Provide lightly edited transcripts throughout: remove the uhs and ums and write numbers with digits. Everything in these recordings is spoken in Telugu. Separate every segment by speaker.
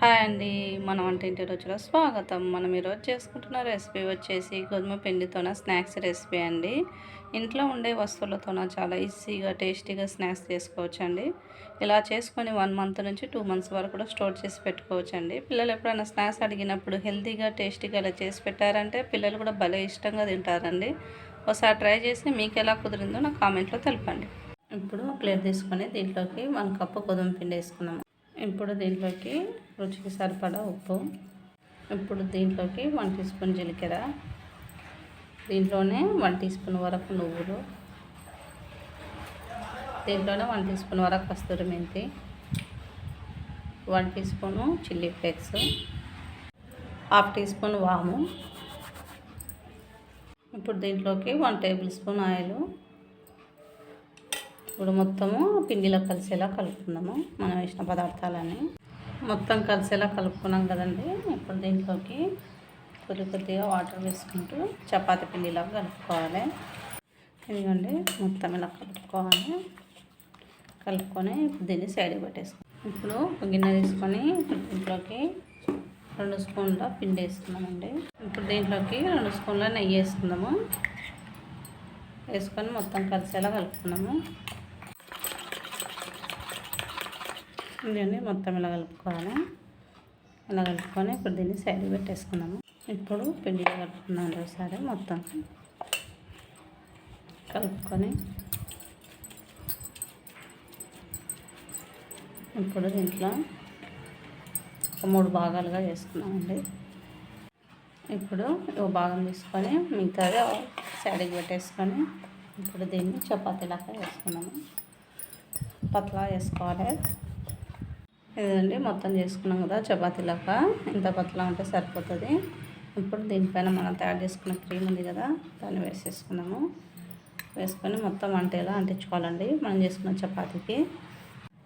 Speaker 1: హాయ్ అండి. మన వంటింటి రుచిలో స్వాగతం. మనం ఈరోజు చేసుకుంటున్న రెసిపీ వచ్చేసి గోధుమ పిండితోన స్నాక్స్ రెసిపీ అండి. ఇంట్లో ఉండే వస్తువులతోన చాలా ఈజీగా టేస్టీగా స్నాక్స్ చేసుకోవచ్చండి. ఇలా చేసుకొని 1 మంత్ నుంచి 2 మంత్స్ వరకు కూడా స్టోర్ చేసి పెట్టుకోవచ్చండి. పిల్లలు ఎప్పుడైనా స్నాక్స్ అడిగినప్పుడు హెల్తీగా టేస్టీగా ఇలా చేసి పెట్టారంటే పిల్లలు కూడా భలే ఇష్టంగా తింటారండి. ఒకసారి ట్రై చేసి మీకు ఎలా కుదిరిందో నాకు కామెంట్లో తెలపండి. ఇప్పుడు ప్లేట్ తీసుకొని దీంట్లోకి 1 కప్పు గోధుమ పిండి వేసుకున్నాము. ఇప్పుడు దీంట్లోకి రుచికి సరిపడా ఉప్పు, ఇప్పుడు దీంట్లోకి 1 టీ స్పూన్ జీలకర్ర, దీంట్లోనే 1 టీ స్పూన్ వరకు నువ్వులు, దీంట్లోనే 1 టీ స్పూన్ వరకు కస్తూరి మెంతి, 1 teaspoon chilli flakes, 1/2 teaspoon వాము. ఇప్పుడు దీంట్లోకి 1 టేబుల్ స్పూన్ ఆయిల్. ఇప్పుడు మొత్తము పిండిలో కలిసేలా కలుపుకుందాము. మనం వేసిన పదార్థాలని మొత్తం కలిసేలా కలుపుకున్నాం కదండి. ఇప్పుడు దీంట్లోకి కొద్దిగా వాటర్ వేసుకుంటూ చపాతీ పిండిలాగా కలుపుకోవాలి. ఇదిగోండి మొత్తం ఇలా కలుపుకొని ఇప్పుడు దీన్ని సైడ్కి పెట్టేసుకోవాలి. ఇప్పుడు ఒక గిన్నె తీసుకొని దీంట్లోకి 2 స్పూన్ల పిండి వేసుకున్నామండి. ఇప్పుడు దీంట్లోకి 2 స్పూన్ల నెయ్యి వేసుకుందాము. వేసుకొని మొత్తం కలిసేలా కలుపుకున్నాము. ఇవన్నీ మొత్తం ఇలా కలుపుకోవాలి. ఇలా కలుపుకొని ఇప్పుడు దీన్ని సైడ్కి పెట్టేసుకున్నాము. ఇప్పుడు పిండిలో కలుపుకున్నాం ఒకసారి మొత్తం కలుపుకొని ఇప్పుడు దీంట్లో ఒక 3 భాగాలుగా చేసుకున్నామండి. ఇప్పుడు ఒక భాగం తీసుకొని మిగతాది సైడ్కి పెట్టేసుకొని ఇప్పుడు దీన్ని చపాతీలాగా వేసుకున్నాము. పతలా వేసుకోవాలి. ఇదండి మొత్తం చేసుకున్నాం కదా చపాతీలాగా. ఇంత పతలా ఉంటే సరిపోతుంది. ఇప్పుడు దీనిపైన మనం తయారు చేసుకున్న క్రీమ్ ఉంది కదా దాన్ని వేసేసుకున్నాము. వేసుకొని మొత్తం అంటేలా అంటించుకోవాలండి. మనం చేసుకున్న చపాతీకి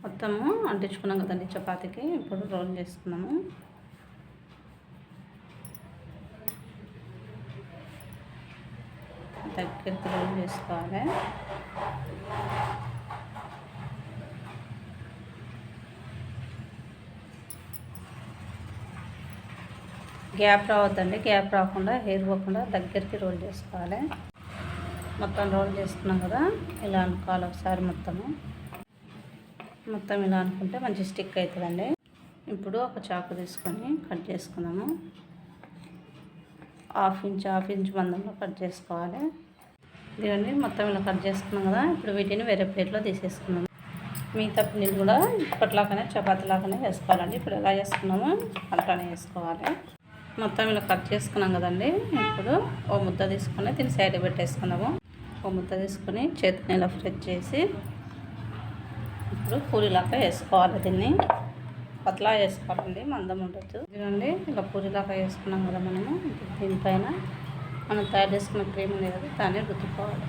Speaker 1: మొత్తము అంటించుకున్నాం కదండి చపాతీకి. ఇప్పుడు రోల్ చేసుకున్నాము. దగ్గరికి రోల్ చేసుకోవాలి. గ్యాప్ రావద్దండి. గ్యాప్ రాకుండా హెయిర్ పోకుండా దగ్గరికి రోల్ చేసుకోవాలి. మొత్తం రోల్ చేసుకున్నాం కదా ఇలా అనుకోవాలి ఒకసారి మొత్తం ఇలా అనుకుంటే మంచి స్టిక్ అవుతుందండి. ఇప్పుడు ఒక చాకు తీసుకొని కట్ చేసుకున్నాము. హాఫ్ ఇంచ్ మందంలో కట్ చేసుకోవాలి. ఇదిగోండి మొత్తం ఇలా కట్ చేసుకున్నాం కదా. ఇప్పుడు వీటిని వేరే ప్లేట్లో తీసేసుకున్నాము. మిగతా పిండిని కూడా ఇప్పటిలాగానే చపాతీలాగానే వేసుకోవాలండి. ఇప్పుడు ఎలా చేసుకున్నామో అట్లానే వేసుకోవాలి. మొత్తం ఇలా కట్ చేసుకున్నాం కదండి. ఇప్పుడు ఓ ముద్ద తీసుకొని దీన్ని సైడ్ పెట్టేసుకున్నాము. ఓ ముద్ద తీసుకొని చేతిని ఇలా ఫ్రెష్ చేసి ఇప్పుడు పూరిలాగా వేసుకోవాలి. దీన్ని పతలా వేసుకోవాలండి, మందం ఉండొచ్చు. ఇదండి ఇలా పూరిలాగా వేసుకున్నాం కదా మనము. దీనిపైన మనం తయారు చేసుకున్న క్రీమ్ ఉంది కదా దాన్ని రుద్దుకోవాలి.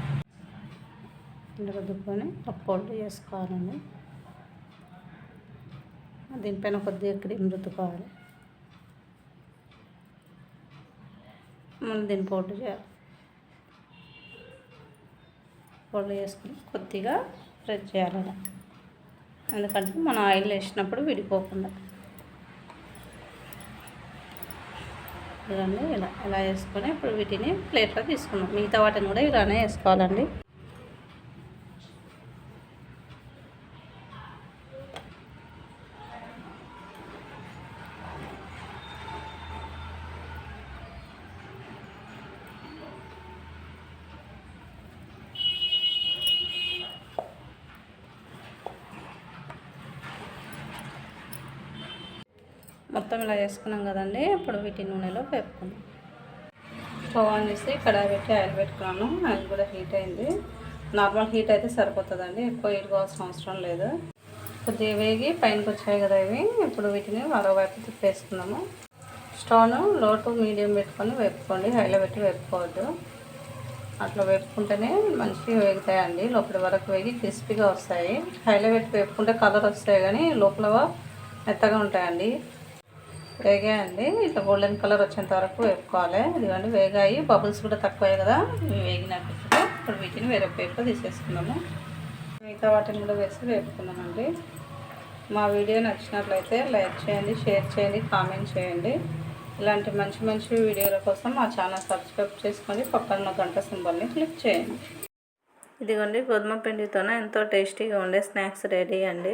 Speaker 1: ఇలా రుద్దుకొని ఫోల్డ్ చేసుకోవాలండి. దీనిపైన కొద్దిగా క్రీమ్ రుద్దుకోవాలి. మనం దీన్ని ఫోల్డ్ చేయాలి. ఫోల్డ్ చేసుకుని కొద్దిగా ప్రెస్ చేయాలి. ఎందుకంటే మనం ఆయిల్ వేసినప్పుడు విడిపోకుండా. ఇలానే ఇలా వేసుకొని ఇప్పుడు వీటిని ప్లేట్లో తీసుకున్నాం. మిగతా వాటిని కూడా ఇలానే వేసుకోవాలండి. మొత్తం ఇలా చేసుకున్నాం కదండి. ఇప్పుడు వీటి నూనెలో వేపుకుందాం. స్టవ్ ఆన్ చేసి కడాయి పెట్టి ఆయిల్ పెట్టుకున్నాను. ఆయిల్ కూడా హీట్ అయింది. నార్మల్ హీట్ అయితే సరిపోతుందండి. ఎక్కువ హీట్ కావాల్సిన అవసరం లేదు. కొద్దిగా వేగి పైనకి వచ్చాయి కదా ఇవి. ఇప్పుడు వీటిని మరోవైపు తిప్పేసుకున్నాము. స్టవ్ను లో టు మీడియం పెట్టుకొని వేపుకోండి. హైలో పెట్టి వేపుకోవద్దు. అట్లా వేపుకుంటేనే మంచిగా వేగుతాయండి. లోపలి వరకు వేగి క్రిస్పీగా వస్తాయి. హైలో పెట్టి వేపుకుంటే కలర్ వస్తాయి కానీ లోపల మెత్తగా ఉంటాయండి. వేగాయండి. ఇట్లా గోల్డెన్ కలర్ వచ్చేంత వరకు వేపుకోవాలి. ఇదిగోండి వేగాయి. బబుల్స్ కూడా తక్కువే కదా ఇవి వేగినప్పుడు. ఇప్పుడు వీటిని వేరే ప్లేట్లో తీసేసుకున్నాము. మిగతా వాటిని కూడా వేసి వేపుకున్నామండి. మా వీడియో నచ్చినట్లయితే లైక్ చేయండి, షేర్ చేయండి, కామెంట్ చేయండి. ఇలాంటి మంచి మంచి వీడియోల కోసం మా ఛానల్ సబ్స్క్రైబ్ చేసుకొని పక్కన గంట సింబల్ని క్లిక్ చేయండి. ఇదిగోండి, గోధుమ పిండితోనే ఎంతో టేస్టీగా ఉండే స్నాక్స్ రెడీ అండి.